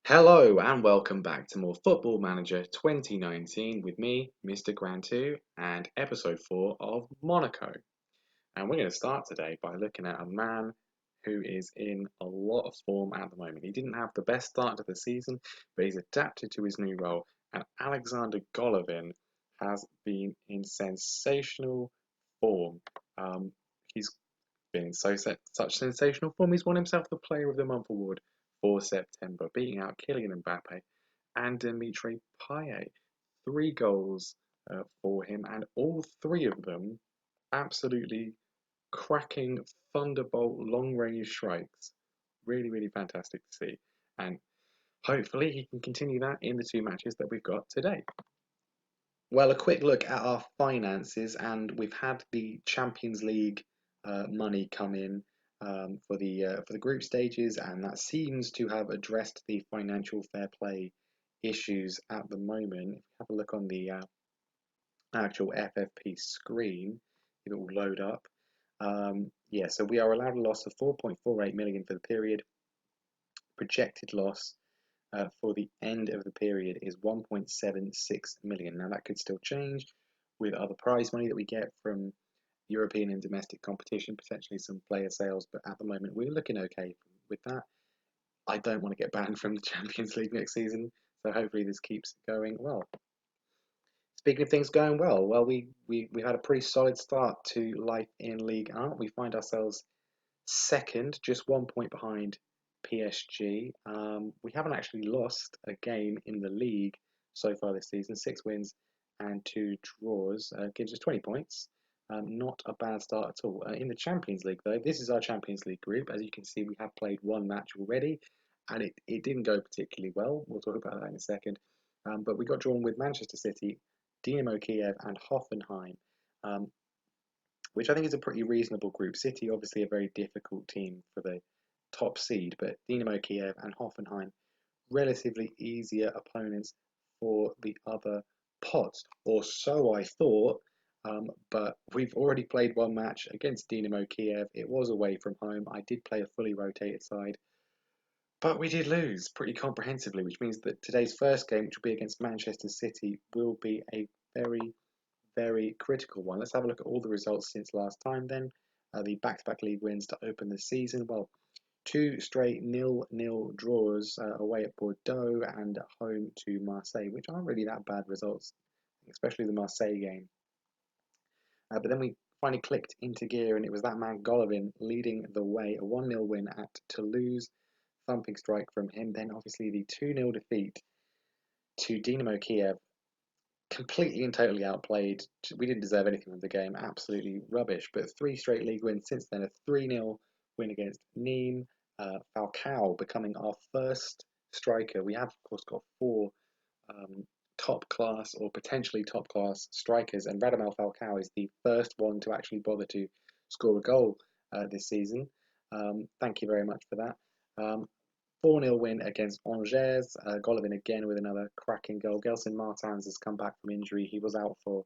Hello and welcome back to more Football Manager 2019 with me, Mr. Grantu, and episode 4 of Monaco. And we're going to start today by looking at a man who is in a lot of form at the moment. He didn't have the best start to the season, but he's adapted to his new role, and Alexander Golovin has been in sensational form. He's been in such sensational form, he's won himself the Player of the Month award for September, beating out Kylian Mbappe and Dimitri Payet. 3 goals for him, and all three of them absolutely cracking thunderbolt long range strikes. Really, really fantastic to see. And hopefully he can continue that in the 2 matches that we've got today. Well, a quick look at our finances, and we've had the Champions League money come in for the group stages, and that seems to have addressed the financial fair play issues at the moment. If you have a look on the actual FFP screen, it will load up. Yeah, so we are allowed a loss of 4.48 million for the period. Projected loss for the end of the period is 1.76 million. Now that could still change with other prize money that we get from European and domestic competition, potentially some player sales, but at the moment we're looking okay with that. I don't want to get banned from the Champions League next season, so hopefully this keeps going well. Speaking of things going well, we had a pretty solid start to life in League 1. We find ourselves second, just 1 point behind PSG. We haven't actually lost a game in the league so far this season. 6 wins and 2 draws gives us 20 points. Not a bad start at all. In the Champions League, though, this is our Champions League group. As you can see, we have played 1 match already, and it didn't go particularly well. We'll talk about that in a second. But we got drawn with Manchester City, Dynamo Kiev, and Hoffenheim. Um, which I think is a pretty reasonable group. City, obviously, a very difficult team for the top seed, but Dynamo Kiev and Hoffenheim, relatively easier opponents for the other pots, or so I thought. But we've already played 1 match against Dynamo Kiev. It was away from home. I did play a fully rotated side, but we did lose pretty comprehensively, which means that today's first game, which will be against Manchester City, will be a very critical one. Let's have a look at all the results since last time then. The back-to-back league wins to open the season. Well, 2 straight nil-nil draws away at Bordeaux and at home to Marseille, which aren't really that bad results, especially the Marseille game. But then we finally clicked into gear, and it was that man Golovin leading the way. A 1-0 win at Toulouse, thumping strike from him. Then obviously the 2-0 defeat to Dynamo Kiev, completely and totally outplayed. We didn't deserve anything from the game. Absolutely rubbish. But 3 straight league wins since then. A 3-0 win against Nîmes. Falcao becoming our first striker. We have, of course, got 4 top class or potentially top class strikers, and Radamel Falcao is the first one to actually bother to score a goal this season. Thank you very much for that. 4-0 win against Angers. Golovin again with another cracking goal. Gelson Martins has come back from injury. He was out for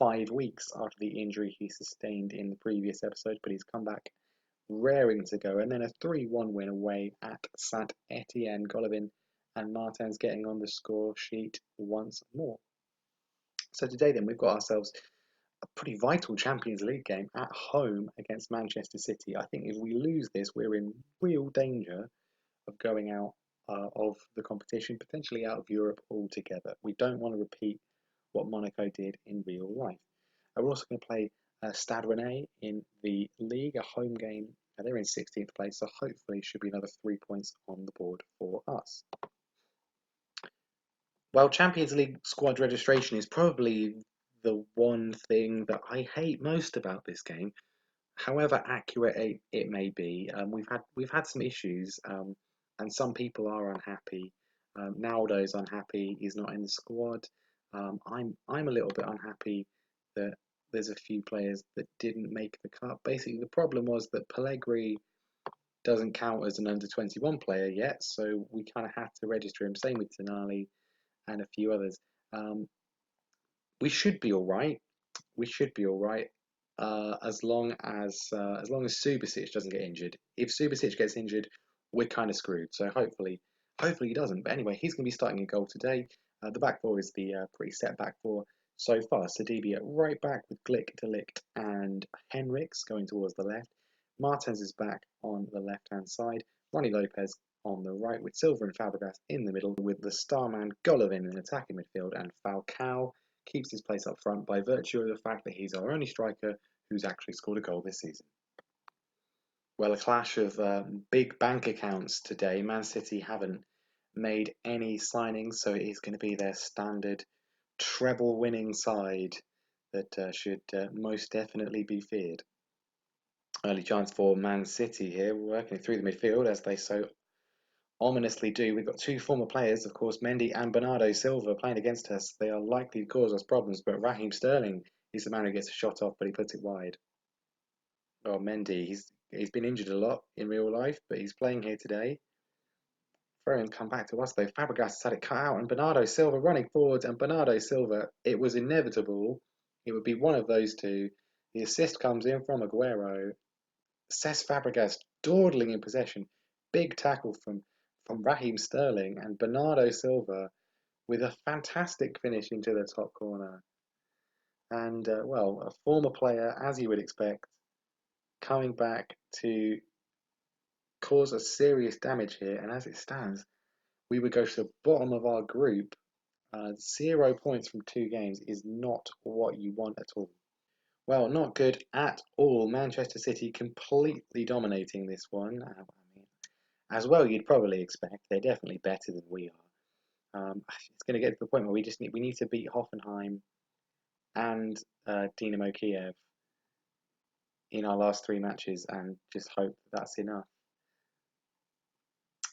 5 weeks after the injury he sustained in the previous episode, but he's come back raring to go. And then a 3-1 win away at Saint Etienne. Golovin and Martins getting on the score sheet once more. So today then we've got ourselves a pretty vital Champions League game at home against Manchester City. I think if we lose this, we're in real danger of going out of the competition, potentially out of Europe altogether. We don't want to repeat what Monaco did in real life. We're also going to play Stade Rennais in the league, a home game. They're in 16th place, so hopefully should be another 3 points on the board for us. Well, Champions League squad registration is probably the one thing that I hate most about this game. However accurate it may be, we've had some issues, and some people are unhappy. Naldo's unhappy; he's not in the squad. I'm a little bit unhappy that there's a few players that didn't make the cut. Basically, the problem was that Pellegrini doesn't count as an under 21 player yet, so we kind of had to register him. Same with Tonali and a few others. Um, we should be all right. We should be all right as long as Subasic doesn't get injured. If Subasic gets injured, we're kind of screwed. So hopefully Hopefully he doesn't. But anyway, he's going to be starting a goal today. The back four is the pretty set back four so far. Sidibe at right back with Glick, Delict, and Henriks going towards the left. Martens is back on the left-hand side. Ronnie Lopez on the right with Silva and Fabregas in the middle with the starman Golovin in attacking midfield, and Falcao keeps his place up front by virtue of the fact that he's our only striker who's actually scored a goal this season. Well, a clash of big bank accounts today. Man City haven't made any signings, so it is going to be their standard treble winning side that should most definitely be feared. Early chance for Man City here, working through the midfield as they so ominously do. We've got two former players, of course, Mendy and Bernardo Silva playing against us. They are likely to cause us problems, but Raheem Sterling is the man who gets a shot off, but he puts it wide. Oh, Mendy, he's been injured a lot in real life, but he's playing here today. Throw come back to us though. Fabregas has had it cut out, and Bernardo Silva running forwards, and Bernardo Silva, it was inevitable. It would be one of those two. The assist comes in from Aguero. Cesc Fabregas dawdling in possession. Big tackle from Raheem Sterling, and Bernardo Silva with a fantastic finish into the top corner. And, well, a former player, as you would expect, coming back to cause us serious damage here. And as it stands, we would go to the bottom of our group. 0 points from 2 games is not what you want at all. Well, not good at all. Manchester City completely dominating this one. I mean, as well, you'd probably expect. They're definitely better than we are. It's going to get to the point where we need to beat Hoffenheim and Dynamo Kiev in our last 3 matches, and just hope that's enough.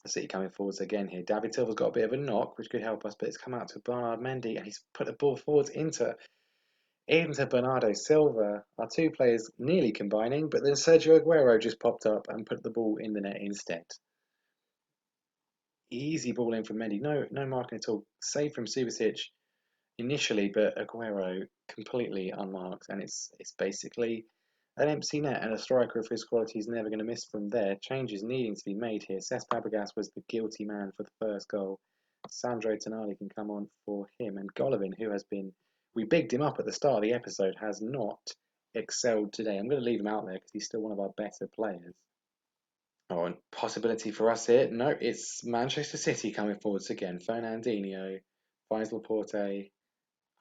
City coming forwards again here. David Silva's got a bit of a knock, which could help us, but it's come out to Bernard Mendy, and he's put the ball forwards into Bernardo Silva. Our two players nearly combining, but then Sergio Aguero just popped up and put the ball in the net instead. Easy ball in from Mendy. No marking at all. Save from Subasic initially, but Aguero completely unmarked, and it's basically an empty net, and a striker of his quality is never going to miss from there. Changes needing to be made here. Cesc Fabregas was the guilty man for the first goal. Sandro Tonali can come on for him, and Golovin, who has been, we bigged him up at the start of the episode, has not excelled today. I'm going to leave him out there because he's still one of our better players. Oh, and possibility for us here? No, it's Manchester City coming forwards again. Fernandinho finds Laporte.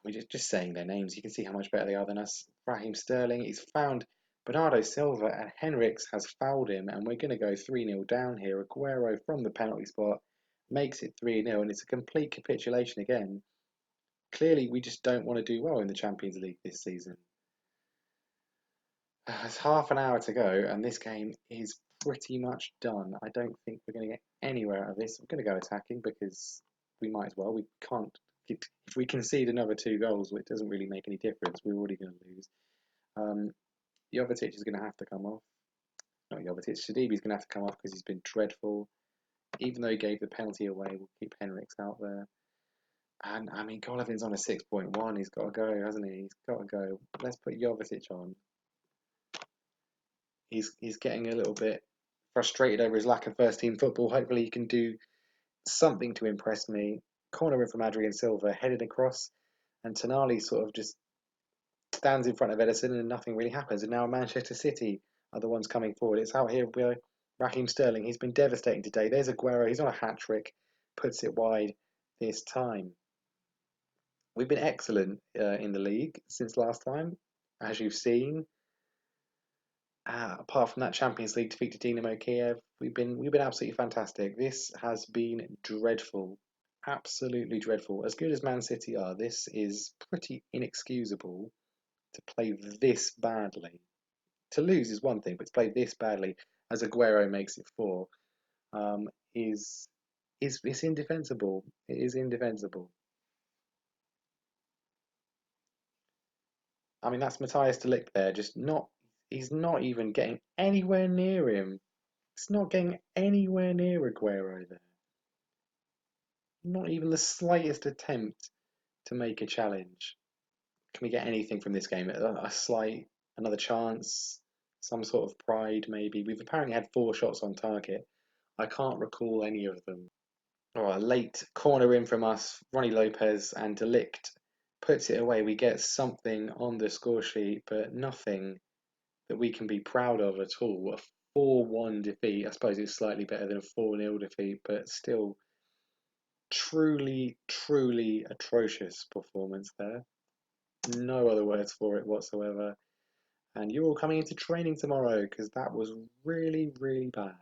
We're just saying their names. You can see how much better they are than us. Raheem Sterling, he's found Bernardo Silva, and Henriks has fouled him, and we're going to go 3-0 down here. Aguero from the penalty spot makes it 3-0, and it's a complete capitulation again. Clearly, we just don't want to do well in the Champions League this season. There's half an hour to go, and this game is pretty much done. I don't think we're going to get anywhere out of this. I'm going to go attacking because we might as well. We can't. If we concede another 2 goals, it doesn't really make any difference. We're already going to lose. Jovetic is going to have to come off. Not Jovetic. Shadibi's going to have to come off because he's been dreadful. Even though he gave the penalty away, we'll keep Henriks out there. And I mean, Golovin's on a 6.1. He's got to go, hasn't he? He's got to go. Let's put Jovetic on. He's getting a little bit frustrated over his lack of first team football. Hopefully, he can do something to impress me. Corner in from Adrian Silva, headed across, and Tonali sort of just stands in front of Edison, and nothing really happens. And now Manchester City are the ones coming forward. It's out here with Raheem Sterling. He's been devastating today. There's Aguero. He's on a hat trick, puts it wide this time. We've been excellent in the league since last time, as you've seen. Apart from that Champions League defeat to Dynamo Kiev, we've been absolutely fantastic. This has been dreadful, absolutely dreadful. As good as Man City are, this is pretty inexcusable to play this badly. To lose is one thing, but to play this badly, as Aguero makes it 4, is it's indefensible. It is indefensible. I mean, that's Matthias de Ligt there, just not. He's not even getting anywhere near him. It's not getting anywhere near Aguero there. Not even the slightest attempt to make a challenge. Can we get anything from this game? A slight, another chance, some sort of pride maybe. We've apparently had 4 shots on target. I can't recall any of them. Oh, a late corner in from us, Ronnie Lopez, and De Ligt puts it away. We get something on the score sheet, but nothing that we can be proud of at all. A 4-1 defeat. I suppose it's slightly better than a 4-0 defeat, but still truly, truly atrocious performance there. No other words for it whatsoever. And you're all coming into training tomorrow because that was really, really bad.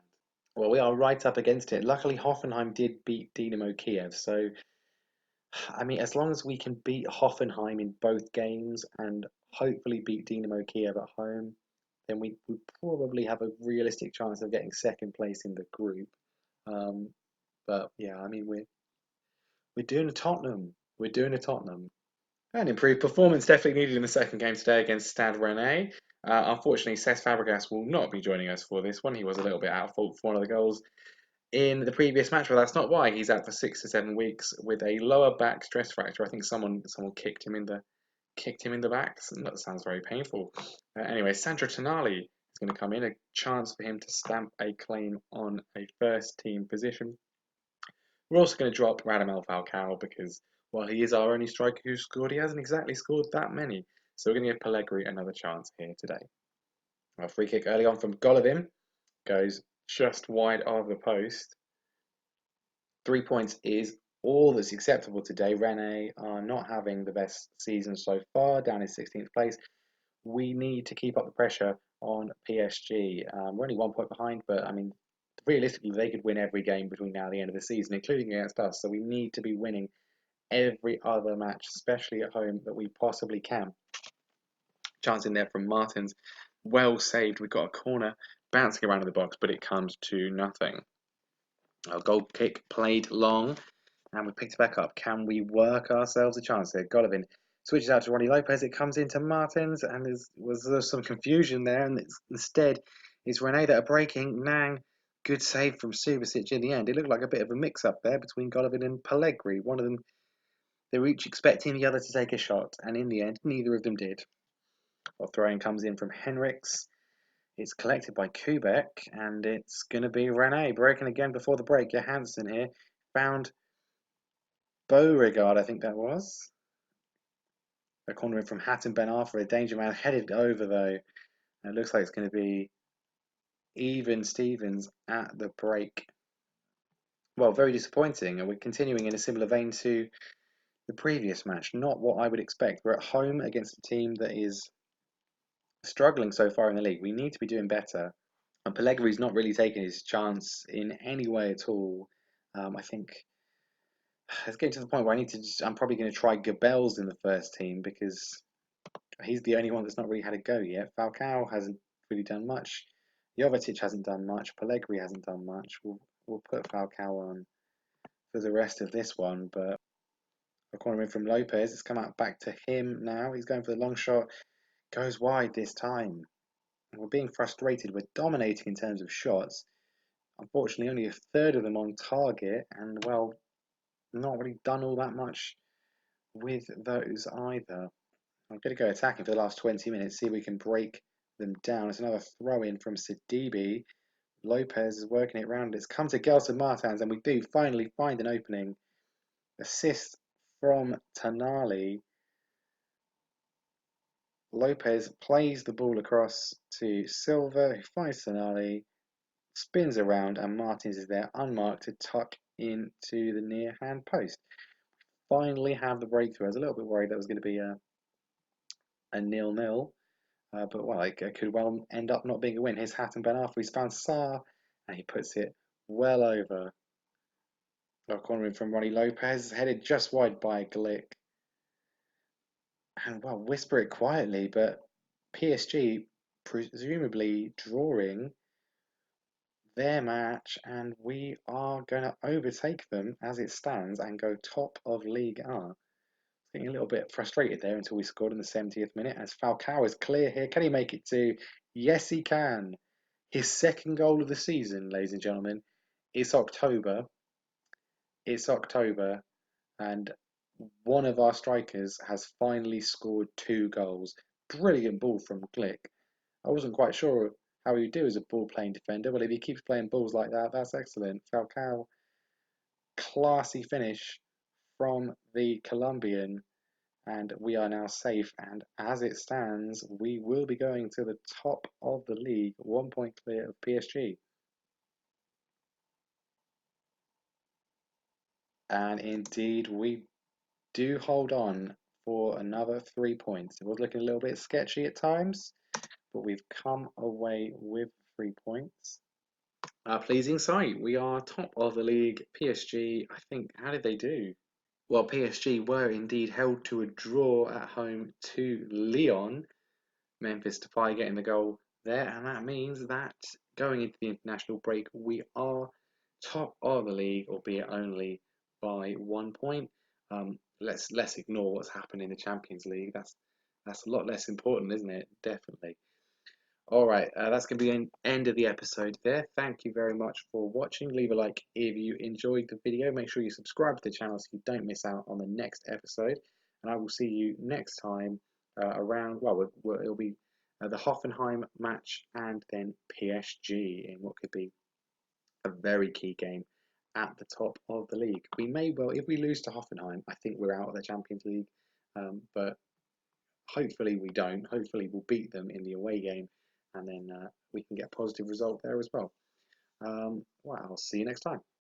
Well, we are right up against it. Luckily, Hoffenheim did beat Dynamo Kiev, so I mean, as long as we can beat Hoffenheim in both games and hopefully beat Dynamo Kiev at home, then we would probably have a realistic chance of getting second place in the group. Um, but yeah, I mean, we're doing a Tottenham. We're doing a Tottenham. An improved performance definitely needed in the second game today against Stade Rennais. Unfortunately, Cesc Fabregas will not be joining us for this one. He was a little bit out of fault for one of the goals in the previous match, but that's not why. He's out for 6 to 7 weeks with a lower back stress fracture. I think someone kicked him in the back. That sounds very painful. Anyway, Sandro Tonali is going to come in, a chance for him to stamp a claim on a first team position. We're also going to drop Radamel Falcao because while he is our only striker who scored, he hasn't exactly scored that many. So we're going to give Pellegrini another chance here today. A free kick early on from Golovin goes just wide of the post. 3 points is all that's acceptable today. Rennes are not having the best season so far, down in 16th place. We need to keep up the pressure on PSG. We're only 1 point behind, but I mean, realistically, they could win every game between now and the end of the season, including against us. So we need to be winning every other match, especially at home, that we possibly can. Chance in there from Martins. Well saved. We've got a corner bouncing around in the box, but it comes to nothing. Our goal kick played long, and we picked it back up. Can we work ourselves a chance here? Golovin switches out to Ronnie Lopez. It comes into Martins, and there's some confusion there. And instead, it's Rene that are breaking. Nang, good save from Subasic in the end. It looked like a bit of a mix-up there between Golovin and Pellegrini. One of them, they were each expecting the other to take a shot, and in the end, neither of them did. Well, throwing comes in from Henriks. It's collected by Kubek, and it's going to be Rene breaking again before the break. Johansson here found Beauregard, I think that was. A corner in from Hatton Ben Arthur, a danger man headed over though. And it looks like it's going to be even Stevens at the break. Well, very disappointing. And we're continuing in a similar vein to the previous match. Not what I would expect. We're at home against a team that is struggling so far in the league. We need to be doing better. And Pellegrini's not really taking his chance in any way at all. I think it's getting to the point where I'm probably going to try Gabels in the first team because he's the only one that's not really had a go yet. Falcao hasn't really done much. Jovetic hasn't done much. Pellegrini hasn't done much. We'll put Falcao on for the rest of this one, but a corner in from Lopez. It's come out back to him now. He's going for the long shot. Goes wide this time. And we're being frustrated. We're dominating in terms of shots. Unfortunately, only a third of them on target, and well, not really done all that much with those either. I'm going to go attacking for the last 20 minutes, see if we can break them down. It's another throw in from Sidibe. Lopez is working it round. It's come to Gelson Martins, and we do finally find an opening. Assist from Tonali. Lopez plays the ball across to Silva, who finds Tonali, spins around, and Martins is there unmarked to tuck into the near hand post. Finally have the breakthrough. I was a little bit worried that was going to be a 0-0. But well, it could well end up not being a win. Here's Hatton Ben Arfa. He's found Sarr, and he puts it well over. A corner in from Ronnie Lopez, headed just wide by Glick. And well, whisper it quietly, but PSG presumably drawing their match, and we are going to overtake them as it stands and go top of League R. Getting a little bit frustrated there until we scored in the 70th minute as Falcao is clear here. Can he make it to? Yes, he can. His second goal of the season, ladies and gentlemen. It's October. It's October, and one of our strikers has finally scored 2 goals. Brilliant ball from Glick. I wasn't quite sure how he would do as a ball playing defender, but if he keeps playing balls like that, that's excellent. Falcao classy finish from the Colombian, and we are now safe. And as it stands, we will be going to the top of the league, 1 point clear of PSG. And indeed, we do hold on for another 3 points. It was looking a little bit sketchy at times, but we've come away with 3 points. A pleasing sight. We are top of the league. PSG, I think, how did they do? Well, PSG were indeed held to a draw at home to Lyon. Memphis Depay getting the goal there, and that means that going into the international break, we are top of the league, albeit only by 1 point. Let's ignore what's happened in the Champions League. That's a lot less important, isn't it? Definitely. All right, that's going to be the end of the episode there. Thank you very much for watching. Leave a like if you enjoyed the video. Make sure you subscribe to the channel so you don't miss out on the next episode. And I will see you next time around, well, it'll be the Hoffenheim match and then PSG in what could be a very key game at the top of the league. We may well, if we lose to Hoffenheim, I think we're out of the Champions League. But hopefully we don't. Hopefully we'll beat them in the away game, and then we can get a positive result there as well. Well, I'll see you next time.